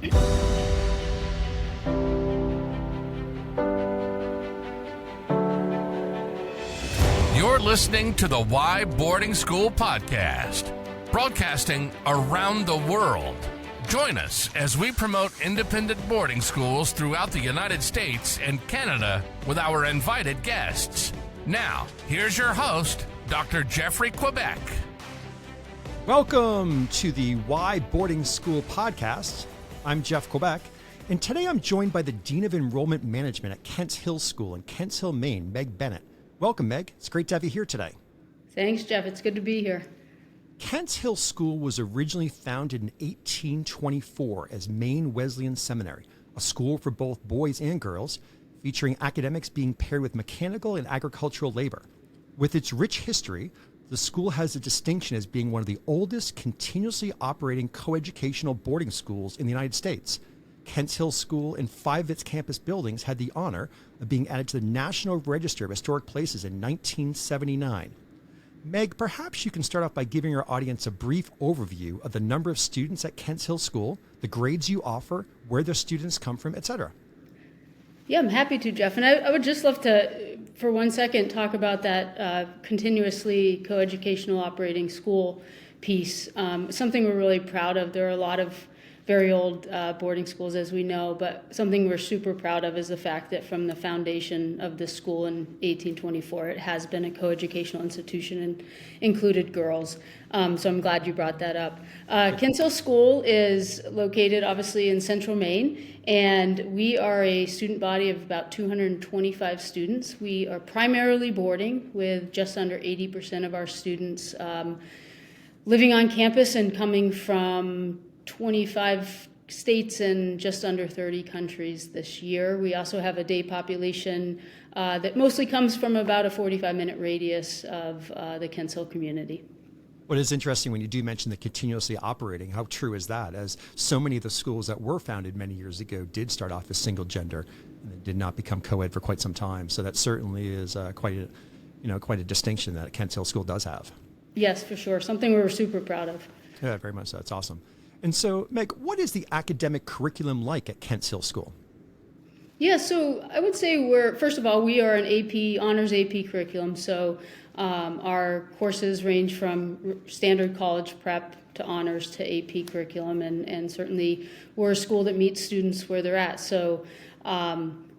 You're listening to the Why Boarding School podcast, broadcasting around the world. Join us as we promote independent boarding schools throughout the United States and Canada with our invited guests. Now, here's your host, Dr. Jeffrey Quebec. Welcome to the Why Boarding School podcast. I'm Jeff Quebec, and today I'm joined by the Dean of Enrollment Management at Kents Hill School in Kents Hill, Maine, Meg Bennett. Welcome, Meg. It's great to have you here today. Thanks, Jeff. It's good to be here. Kents Hill School was originally founded in 1824 as Maine Wesleyan Seminary, a school for both boys and girls, featuring academics being paired with mechanical and agricultural labor. With its rich history, the school has a distinction as being one of the oldest continuously operating coeducational boarding schools in the United States. Kents Hill School and 5 of its campus buildings had the honor of being added to the National Register of Historic Places in 1979. Meg, perhaps you can start off by giving our audience a brief overview of the number of students at Kents Hill School, the grades you offer, where the students come from, etc. Yeah, I'm happy to, Jeff. And I would just love to, for 1 second, talk about that continuously coeducational operating school piece. Something we're really proud of. There are a lot of very old boarding schools, as we know, but something we're super proud of is the fact that from the foundation of the school in 1824, it has been a coeducational institution and included girls. So I'm glad you brought that up. Kents Hill School is located obviously in central Maine, and we are a student body of about 225 students. We are primarily boarding, with just under 80% of our students living on campus and coming from 25 states and just under 30 countries this year. We also have a day population that mostly comes from about a 45-minute radius of the Kents Hill community. What is interesting when you do mention the continuously operating, how true is that? As so many of the schools that were founded many years ago did start off as single gender and did not become co-ed for quite some time. So that certainly is quite a distinction that Kents Hill School does have. Yes, for sure. Something we're super proud of. Yeah, very much so. That's awesome. And so, Meg, what is the academic curriculum like at Kents Hill School? Yeah, so I would say first of all, we are an honors AP curriculum. So our courses range from standard college prep to honors to AP curriculum. And certainly we're a school that meets students where they're at. So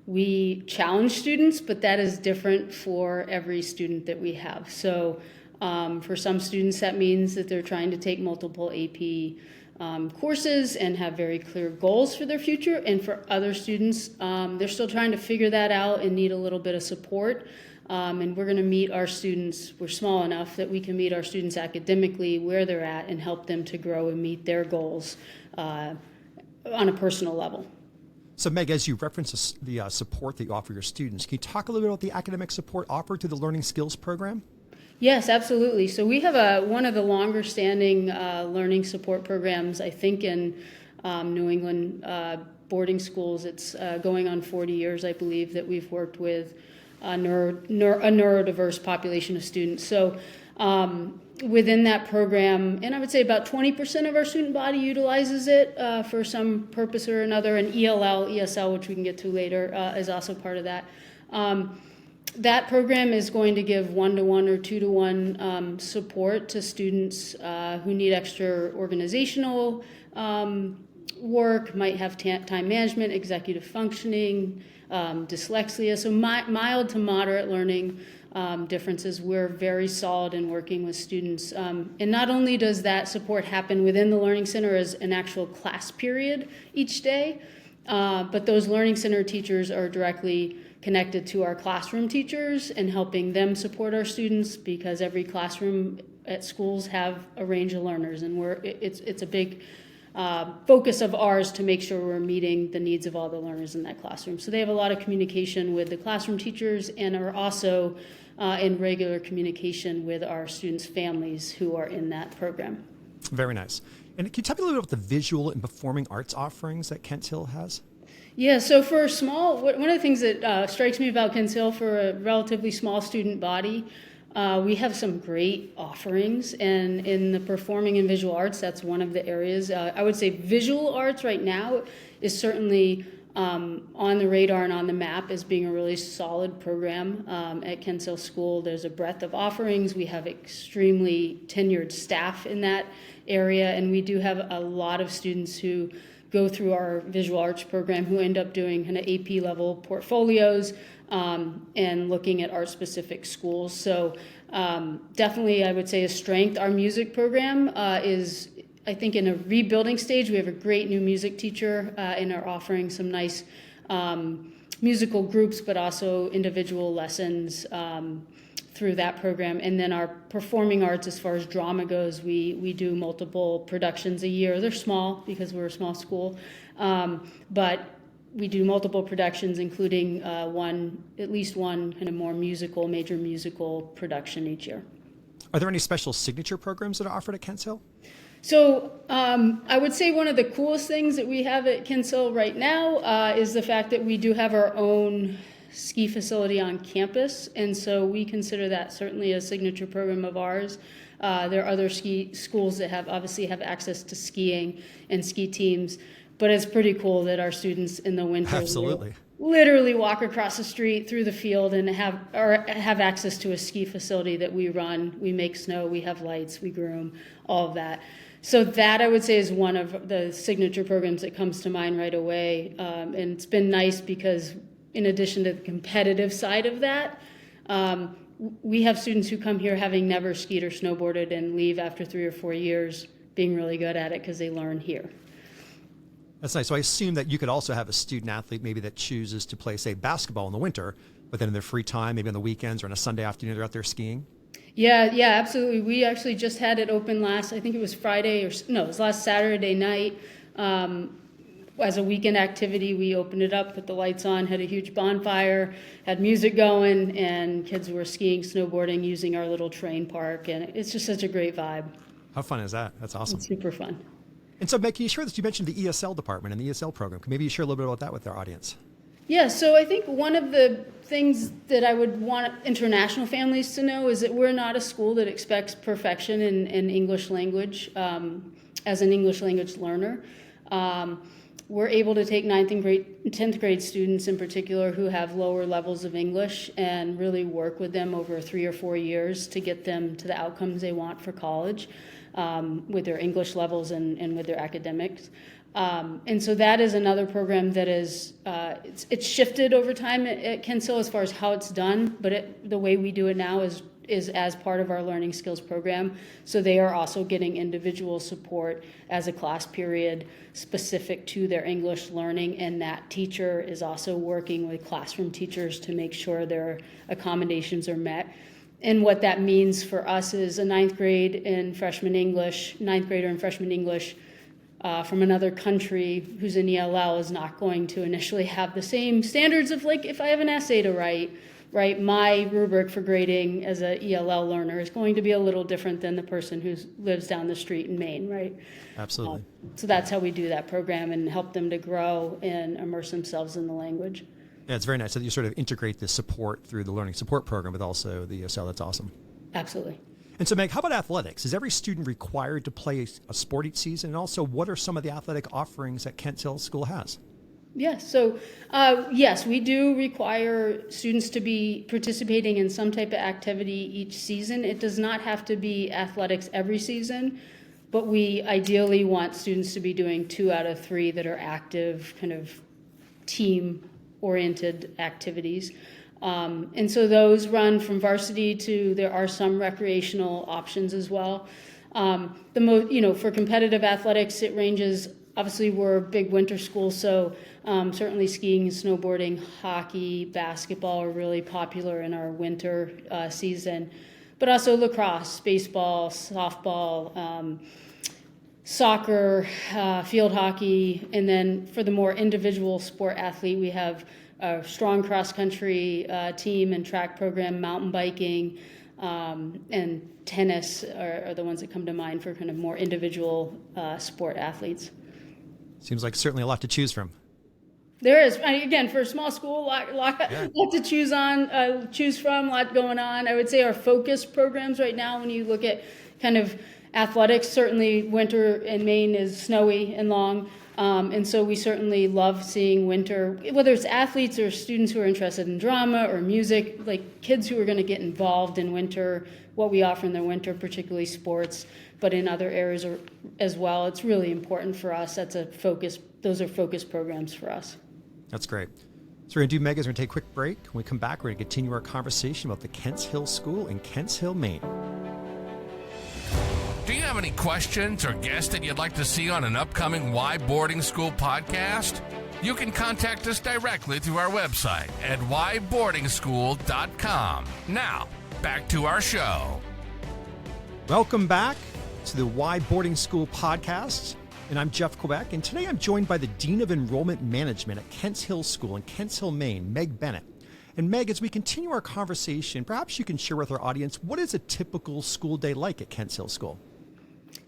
we challenge students, but that is different for every student that we have. So for some students, that means that they're trying to take multiple AP courses and have very clear goals for their future. And for other students, they're still trying to figure that out and need a little bit of support. And we're going to meet our students. We're small enough that we can meet our students academically where they're at and help them to grow and meet their goals on a personal level. So, Meg, as you reference the support that you offer your students, can you talk a little bit about the academic support offered through the Learning Skills program? Yes, absolutely. So we have one of the longer standing learning support programs, I think, in New England boarding schools. It's going on 40 years, I believe, that we've worked with a neurodiverse population of students. So within that program, and I would say about 20% of our student body utilizes it for some purpose or another, and ESL, which we can get to later, is also part of that. That program is going to give 1-to-1 or 2-to-1 support to students who need extra organizational work, might have time management, executive functioning, dyslexia, so mild to moderate learning differences. We're very solid in working with students. And not only does that support happen within the Learning Center as an actual class period each day, but those Learning Center teachers are directly connected to our classroom teachers and helping them support our students, because every classroom at schools have a range of learners, and it's a big focus of ours to make sure we're meeting the needs of all the learners in that classroom. So they have a lot of communication with the classroom teachers and are also in regular communication with our students' families who are in that program. Very nice. And can you tell me a little bit about the visual and performing arts offerings that Kents Hill has? Yeah, so for one of the things that strikes me about Kents Hill, for a relatively small student body, We have some great offerings, and in the performing and visual arts, that's one of the areas. I would say visual arts right now is certainly on the radar and on the map as being a really solid program at Kent Hill School. There's a breadth of offerings. We have extremely tenured staff in that area, and we do have a lot of students who go through our visual arts program who end up doing kind of AP level portfolios and looking at art specific schools. So definitely I would say a strength. Our music program is, I think, in a rebuilding stage. We have a great new music teacher and are offering some nice musical groups, but also individual lessons through that program. And then our performing arts, as far as drama goes, we do multiple productions a year. They're small because we're a small school, but we do multiple productions, including at least one kind of more major musical production each year. Are there any special signature programs that are offered at Kent Hill? So I would say one of the coolest things that we have at Kent Hill right now is the fact that we do have our own ski facility on campus, and so we consider that certainly a signature program of ours. There are other ski schools that obviously have access to skiing and ski teams, but it's pretty cool that our students in the winter Absolutely. literally walk across the street through the field and have access to a ski facility that we run. We make snow, we have lights, we groom, all of that. So that, I would say, is one of the signature programs that comes to mind right away. And it's been nice because in addition to the competitive side of that, we have students who come here having never skied or snowboarded and leave after 3 or 4 years being really good at it because they learn here. That's nice. So I assume that you could also have a student athlete maybe that chooses to play, say, basketball in the winter, but then in their free time, maybe on the weekends or on a Sunday afternoon, they're out there skiing. Yeah, absolutely. We actually just had it open I think it was it was last Saturday night. As a weekend activity, we opened it up, put the lights on, had a huge bonfire, had music going, and kids were skiing, snowboarding, using our little terrain park, and it's just such a great vibe. How fun is that? That's awesome. It's super fun. And so, Meg, can you share this? You mentioned the ESL department and the ESL program. Can maybe you share a little bit about that with our audience? Yeah, so I think one of the things that I would want international families to know is that we're not a school that expects perfection in English language as an English language learner. We're able to take 9th and 10th grade students in particular who have lower levels of English and really work with them over 3 or 4 years to get them to the outcomes they want for college with their English levels and with their academics. And so that is another program that is, it's shifted over time at Kent Hill as far as how it's done, but the way we do it now is as part of our learning skills program. So they are also getting individual support as a class period specific to their English learning, and that teacher is also working with classroom teachers to make sure their accommodations are met. And what that means for us is a 9th grader in freshman English from another country who's in ELL is not going to initially have the same standards of, like, if I have an essay to write, my rubric for grading as a ELL learner is going to be a little different than the person who lives down the street in Maine, right? Absolutely. So that's how we do that program and help them to grow and immerse themselves in the language. Yeah, it's very nice that you sort of integrate the support through the learning support program with also the ESL. That's awesome. Absolutely. And so, Meg, how about athletics? Is every student required to play a sport each season? And also, what are some of the athletic offerings that Kent Hill School has? Yeah, so yes, we do require students to be participating in some type of activity each season. It does not have to be athletics every season, but we ideally want students to be doing 2 out of 3 that are active, kind of team-oriented activities. And so those run from varsity to, there are some recreational options as well. For competitive athletics, it ranges. Obviously, we're a big winter school, so certainly skiing, snowboarding, hockey, basketball are really popular in our winter season. But also lacrosse, baseball, softball, soccer, field hockey, and then for the more individual sport athlete, we have a strong cross-country team and track program, mountain biking, and tennis are the ones that come to mind for kind of more individual sport athletes. Seems like certainly a lot to choose from. There is. Again, for a small school, lot to choose from, a lot going on. I would say our focus programs right now, when you look at kind of athletics, certainly winter in Maine is snowy and long. And so we certainly love seeing winter, whether it's athletes or students who are interested in drama or music, like kids who are going to get involved in winter, what we offer in the winter, particularly sports, but in other areas as well. It's really important for us. That's a focus. Those are focus programs for us. That's great. So we're going to do, Meghan, we're going to take a quick break. When we come back, we're going to continue our conversation about the Kents Hill School in Kents Hill, Maine. Do you have any questions or guests that you'd like to see on an upcoming Why Boarding School podcast? You can contact us directly through our website at whyboardingschool.com. Now, back to our show. Welcome back to the Why Boarding School podcast. And I'm Jeff Quebec, and today I'm joined by the Dean of Enrollment Management at Kents Hill School in Kents Hill, Maine, Meg Bennett. And Meg, as we continue our conversation, perhaps you can share with our audience, what is a typical school day like at Kents Hill School?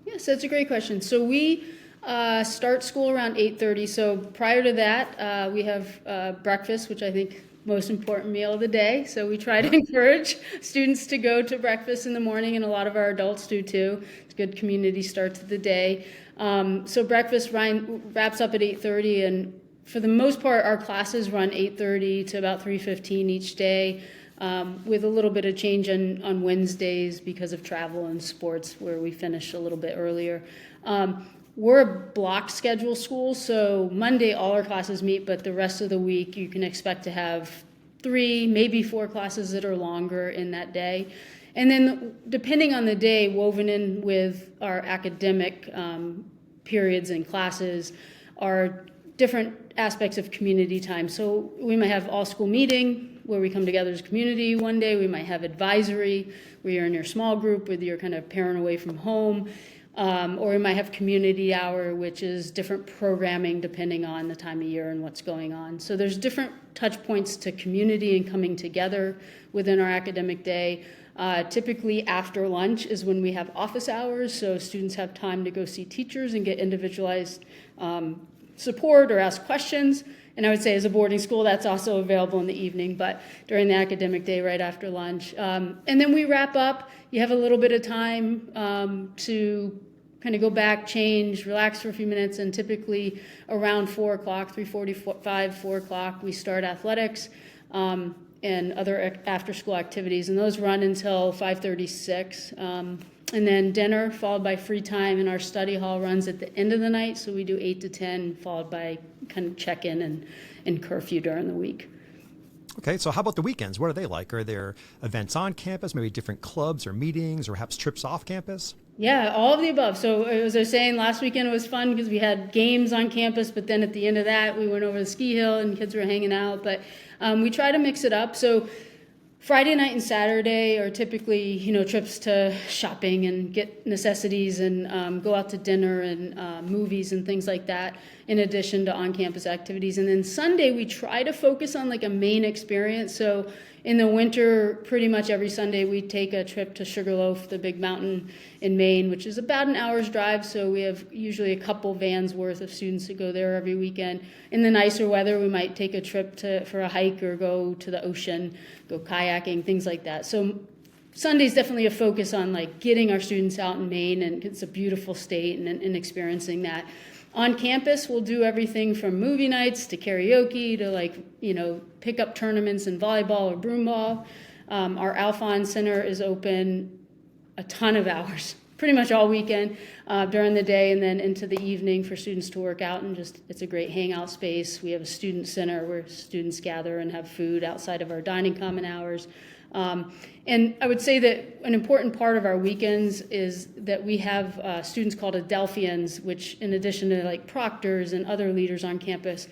Yes, that's a great question. So we start school around 8:30. So prior to that, we have breakfast, which I think most important meal of the day. So we try to encourage students to go to breakfast in the morning, and a lot of our adults do too. It's a good community start to the day. So breakfast wraps up at 8:30, and for the most part, our classes run 8:30 to about 3:15 each day, with a little bit of change on Wednesdays because of travel and sports, where we finish a little bit earlier. We're a block schedule school, so Monday all our classes meet, but the rest of the week you can expect to have 3, maybe 4 classes that are longer in that day. And then depending on the day, woven in with our academic periods and classes are different aspects of community time. So we might have all school meeting where we come together as a community one day. We might have advisory where you're in your small group with your kind of parent away from home. Or we might have community hour, which is different programming depending on the time of year and what's going on. So there's different touch points to community and coming together within our academic day. Typically after lunch is when we have office hours, so students have time to go see teachers and get individualized support or ask questions. And I would say as a boarding school, that's also available in the evening, but during the academic day right after lunch. And then we wrap up. You have a little bit of time to kind of go back, change, relax for a few minutes, and typically around 4 o'clock, 3:45, 4 o'clock, we start athletics and other after-school activities, and those run until 5:36. And then dinner, followed by free time, and our study hall runs at the end of the night, so we do 8 to 10, followed by kind of check-in and curfew during the week. Okay, so how about the weekends? What are they like? Are there events on campus, maybe different clubs or meetings, or perhaps trips off campus? Yeah, all of the above. So as I was saying, last weekend was fun because we had games on campus, but then at the end of that, we went over the ski hill and kids were hanging out. But we try to mix it up. So Friday night and Saturday are typically, trips to shopping and get necessities and go out to dinner and movies and things like that, in addition to on-campus activities. And then Sunday, we try to focus on like a Maine experience. So in the winter, pretty much every Sunday, we take a trip to Sugarloaf, the big mountain in Maine, which is about an hour's drive. So we have usually a couple vans worth of students that go there every weekend. In the nicer weather, we might take a trip for a hike or go to the ocean, go kayaking, things like that. So Sunday's definitely a focus on like getting our students out in Maine, and it's a beautiful state, and experiencing that. On campus, we'll do everything from movie nights to karaoke to pickup tournaments in volleyball or broomball. Our Alphon Center is open a ton of hours, pretty much all weekend during the day, and then into the evening for students to work out, and it's a great hangout space. We have a student center where students gather and have food outside of our dining common hours. And I would say that an important part of our weekends is that we have students called Adelphians, which in addition to like proctors and other leaders on campus,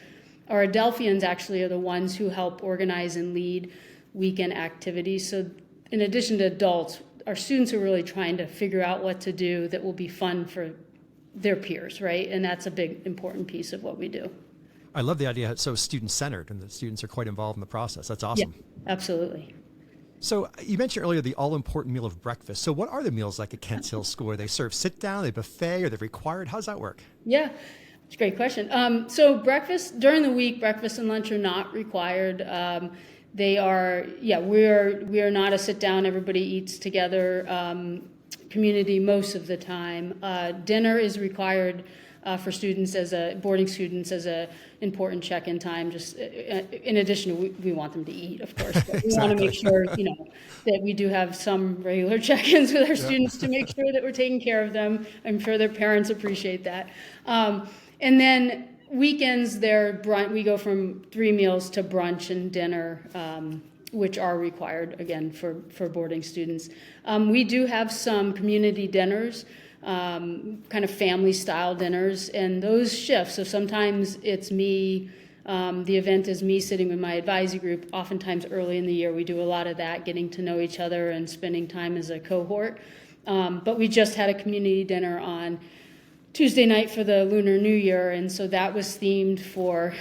our Adelphians actually are the ones who help organize and lead weekend activities. So in addition to adults, our students are really trying to figure out what to do that will be fun for their peers, right? And that's a big, important piece of what we do. I love the idea it's so student-centered, and the students are quite involved in the process. That's awesome. Yeah, absolutely. So you mentioned earlier the all-important meal of breakfast. So what are the meals like at Kents Hill School? Are they served sit-down, are they buffet, are they required? How does that work? Yeah. It's a great question. So breakfast, during the week, breakfast and lunch are not required. We are not a sit down, everybody eats together community most of the time. Dinner is required for students boarding students as a important check-in time. Just in addition to we want them to eat, of course, but we want to make sure that we do have some regular check-ins with our students to make sure that we're taking care of them. I'm sure their parents appreciate that. And then weekends, we go from 3 meals to brunch and dinner, which are required, again, for boarding students. We do have some community dinners, kind of family-style dinners, and those shift. So sometimes it's me, the event is me sitting with my advisory group. Oftentimes early in the year, we do a lot of that, getting to know each other and spending time as a cohort. But we just had a community dinner on Tuesday night for the Lunar New Year, and so that was themed for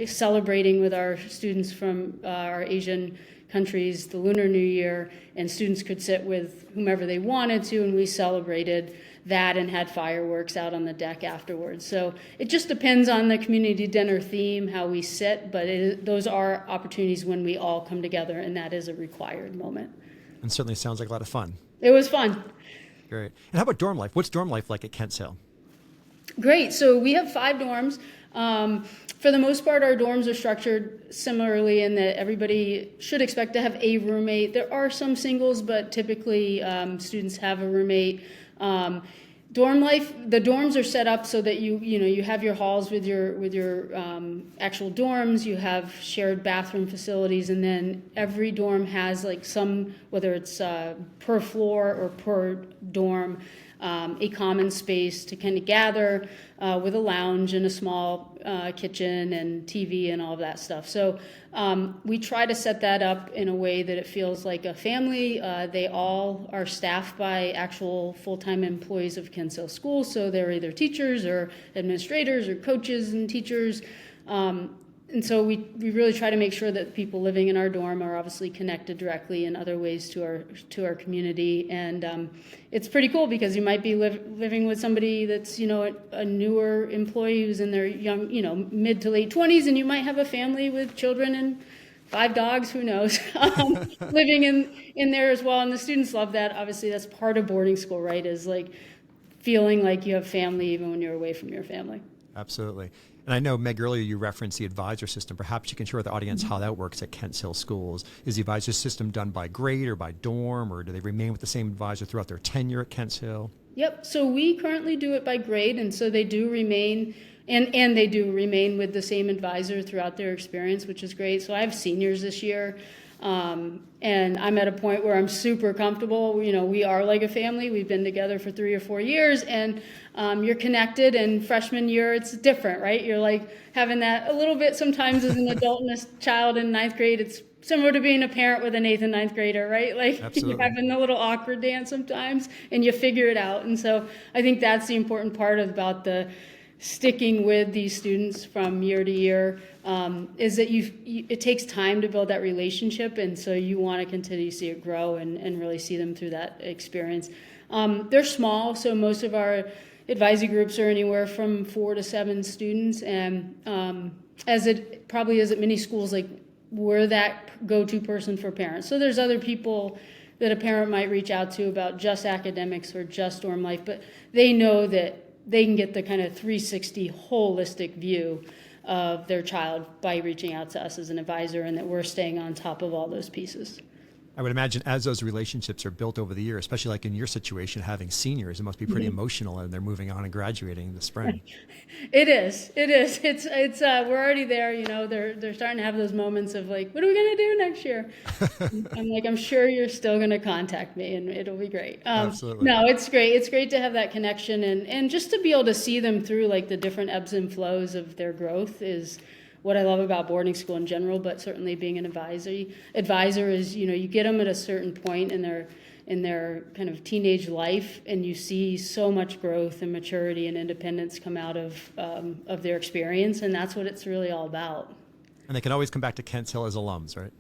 celebrating with our students from our Asian countries the Lunar New Year, and students could sit with whomever they wanted to, and we celebrated that and had fireworks out on the deck afterwards. So it just depends on the community dinner theme, how we sit, but those are opportunities when we all come together, and that is a required moment. And certainly sounds like a lot of fun. It was fun. Great. And how about dorm life? What's dorm life like at Kent Hill? Great. So we have 5 dorms. For the most part, our dorms are structured similarly in that everybody should expect to have a roommate. There are some singles, but typically students have a roommate. Dorm life, the dorms are set up so that you have your halls with your actual dorms. You have shared bathroom facilities, and then every dorm has whether it's per floor or per dorm, a common space to kind of gather with a lounge and a small kitchen and TV and all of that stuff. So we try to set that up in a way that it feels like a family. They all are staffed by actual full-time employees of Kent Hill School, so they're either teachers or administrators or coaches and teachers. And so we really try to make sure that people living in our dorm are obviously connected directly in other ways to our community. And it's pretty cool because you might be living with somebody that's a newer employee who's in their young mid to late 20s, and you might have a family with children and 5 dogs, who knows, living in there as well. And the students love that. Obviously, that's part of boarding school, right? Is like feeling like you have family even when you're away from your family. Absolutely. And I know, Meg, earlier you referenced the advisor system. Perhaps you can share with the audience how that works at Kent Hill Schools. Is the advisor system done by grade or by dorm, or do they remain with the same advisor throughout their tenure at Kent Hill? Yep. So we currently do it by grade, and so they do remain, and they do remain with the same advisor throughout their experience, which is great. So I have seniors this year. And I'm at a point where I'm super comfortable. We are like a family. We've been together for 3 or 4 years, and you're connected. And freshman year, it's different, right? You're like having that a little bit sometimes as an adult and a child in 9th grade. It's similar to being a parent with an 8th and 9th grader, right? Like Absolutely. You're having a little awkward dance sometimes, and you figure it out. And so I think that's the important part about the sticking with these students from year to year, is that it takes time to build that relationship, and so you want to continue to see it grow and really see them through that experience. They're small, so most of our advisory groups are anywhere from 4 to 7 students, and as it probably is at many schools, like we're that go-to person for parents. So there's other people that a parent might reach out to about just academics or just dorm life, but they know that they can get the kind of 360 holistic view of their child by reaching out to us as an advisor, and that we're staying on top of all those pieces. I would imagine as those relationships are built over the year, especially like in your situation, having seniors, it must be pretty emotional, and they're moving on and graduating this spring. It is. It's we're already there. They're starting to have those moments of like, what are we gonna do next year? I'm like, I'm sure you're still gonna contact me, and it'll be great. Absolutely. No, it's great. It's great to have that connection, and just to be able to see them through like the different ebbs and flows of their growth is what I love about boarding school in general, but certainly being an advisor is, you get them at a certain point in their kind of teenage life, and you see so much growth and maturity and independence come out of their experience, and that's what it's really all about. And they can always come back to Kent Hill as alums, right?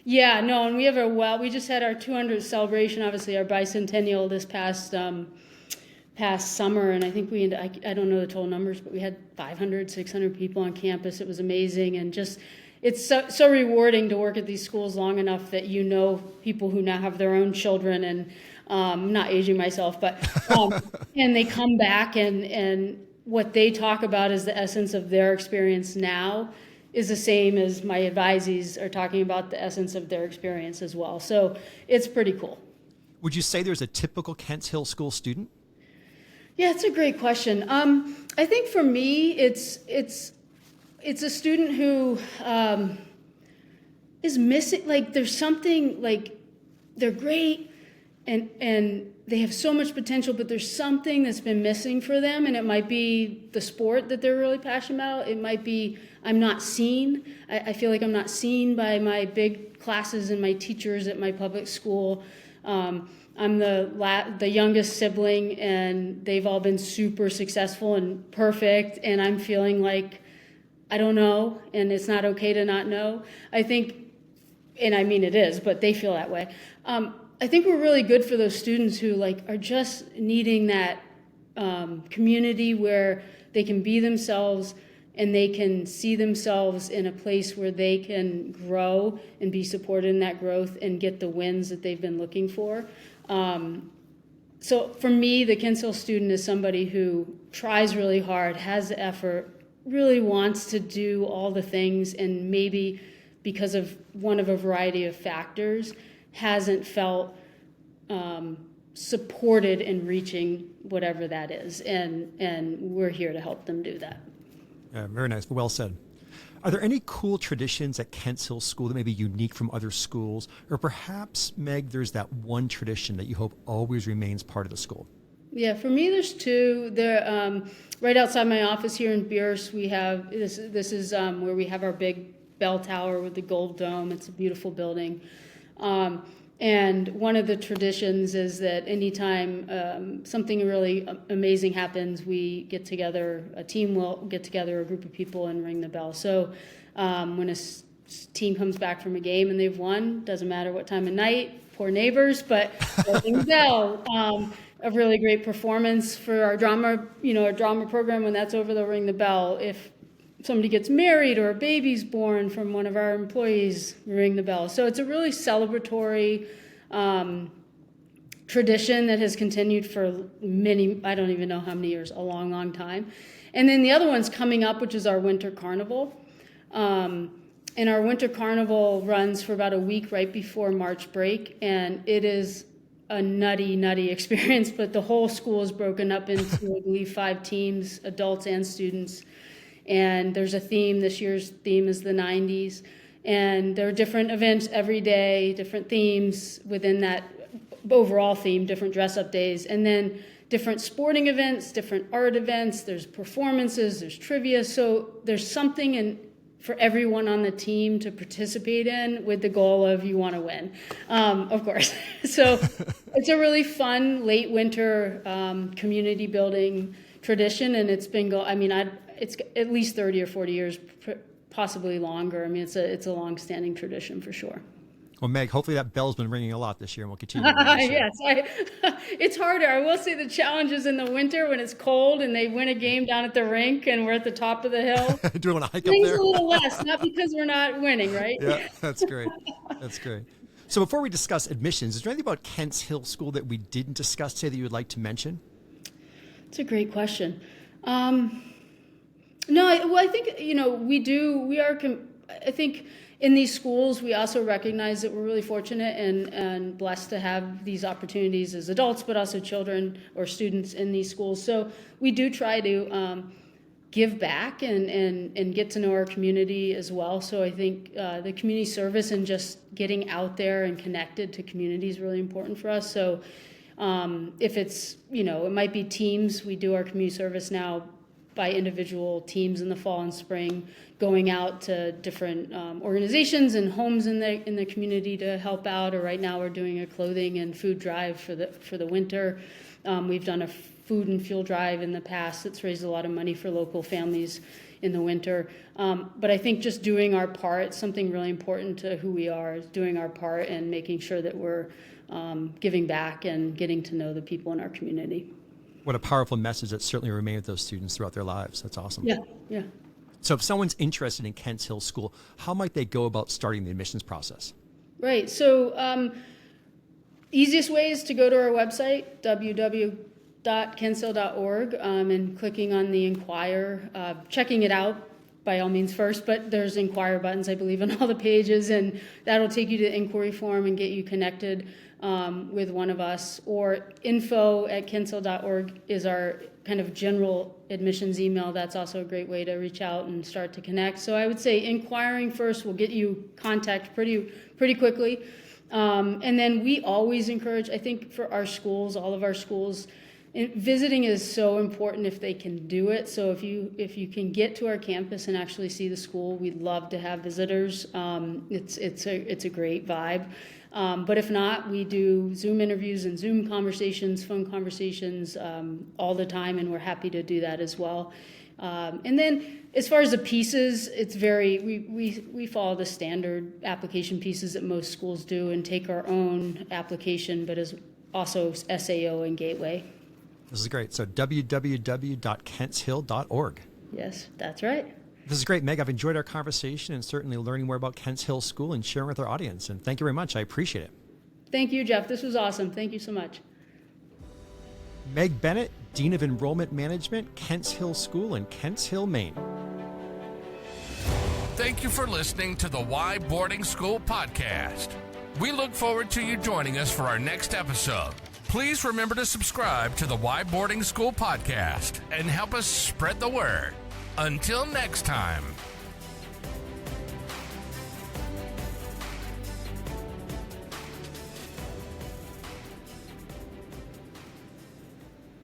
Yeah, no, and we just had our 200th celebration, obviously our bicentennial this past past summer, and I think I don't know the total numbers, but we had 500, 600 people on campus. It was amazing, and just it's so rewarding to work at these schools long enough that you know people who now have their own children, and I'm not aging myself, but and they come back, and what they talk about is the essence of their experience now is the same as my advisees are talking about the essence of their experience as well. So it's pretty cool. Would you say there's a typical Kents Hill School student? Yeah, it's a great question. I think for me, it's a student who is missing. Like, there's something, like, they're great and they have so much potential, but there's something that's been missing for them, and it might be the sport that they're really passionate about. It might be I'm not seen. I feel like I'm not seen by my big classes and my teachers at my public school. I'm the youngest sibling, and they've all been super successful and perfect, and I'm feeling like I don't know, and it's not okay to not know. I think, and I mean it is, but they feel that way. I think we're really good for those students who are just needing that community where they can be themselves and they can see themselves in a place where they can grow and be supported in that growth and get the wins that they've been looking for. So for me, the Kents Hill student is somebody who tries really hard, has the effort, really wants to do all the things, and maybe because of one of a variety of factors, hasn't felt supported in reaching whatever that is. And we're here to help them do that. Very nice. Well said. Are there any cool traditions at Kents Hill School that may be unique from other schools? Or perhaps, Meg, there's that one tradition that you hope always remains part of the school? Yeah, for me, there's two. There, right outside my office here in Bierce, we have, this is where we have our big bell tower with the gold dome. It's a beautiful building. And one of the traditions is that anytime something really amazing happens, we get together, a team will get together, a group of people, and ring the bell. So when a team comes back from a game and they've won, doesn't matter what time of night, poor neighbors, but ring the bell. A really great performance for our drama, our drama program. When that's over, they'll ring the bell. If somebody gets married or a baby's born from one of our employees, ring the bell. So it's a really celebratory tradition that has continued for many, I don't even know how many years, a long, long time. And then the other one's coming up, which is our winter carnival. And our winter carnival runs for about a week right before March break, and it is a nutty experience, but the whole school is broken up into, I believe, 5 teams, adults and students. And there's a theme. This year's theme is the 90s. And there are different events every day, different themes within that overall theme, different dress-up days. And then different sporting events, different art events. There's performances, there's trivia. So there's something for everyone on the team to participate in, with the goal of you want to win, of course. So it's a really fun late winter community building tradition, and it's been it's at least 30 or 40 years, possibly longer. I mean, it's a long-standing tradition for sure. Well, Meg, hopefully that bell's been ringing a lot this year, and we'll continue. Yes, it's harder. I will say the challenge is in the winter when it's cold and they win a game down at the rink and we're at the top of the hill. Do you want to hike up Things there? a little less, not because we're not winning, right? Yeah, that's great. That's great. So before we discuss admissions, is there anything about Kents Hill School that we didn't discuss today that you would like to mention? It's a great question. No, I think, I think in these schools, we also recognize that we're really fortunate and blessed to have these opportunities as adults, but also children or students in these schools. So we do try to give back and get to know our community as well. So I think the community service and just getting out there and connected to community is really important for us. So if it's, it might be teams. We do our community service now by individual teams in the fall and spring, going out to different organizations and homes in the community to help out. Or right now we're doing a clothing and food drive for the winter. We've done a food and fuel drive in the past that's raised a lot of money for local families in the winter. But I think just doing our part, something really important to who we are, is doing our part and making sure that we're giving back and getting to know the people in our community. What a powerful message that certainly remained with those students throughout their lives. That's awesome. Yeah, yeah. So if someone's interested in Kents Hill School, how might they go about starting the admissions process? Right. So easiest way is to go to our website, www.kentshill.org, and clicking on the Inquire, checking it out by all means first, but there's Inquire buttons, I believe, on all the pages, and that'll take you to the inquiry form and get you connected with one of us. Or info@kentshill.org is our kind of general admissions email. That's also a great way to reach out and start to connect. So I would say inquiring first will get you contact pretty quickly. And then we always encourage, I think for our schools, all of our schools, visiting is so important if they can do it. So if you can get to our campus and actually see the school, we'd love to have visitors. It's a great vibe. But if not, we do Zoom interviews and Zoom conversations, phone conversations all the time, and we're happy to do that as well. And then as far as the pieces, it's we follow the standard application pieces that most schools do and take our own application, but as also SAO and Gateway. This is great. So www.kentshill.org. Yes, that's right. This is great, Meg. I've enjoyed our conversation and certainly learning more about Kents Hill School and sharing with our audience. And thank you very much. I appreciate it. Thank you, Jeff. This was awesome. Thank you so much. Meg Bennett, Dean of Enrollment Management, Kents Hill School in Kents Hill, Maine. Thank you for listening to the Why Boarding School podcast. We look forward to you joining us for our next episode. Please remember to subscribe to the Why Boarding School podcast and help us spread the word. Until next time.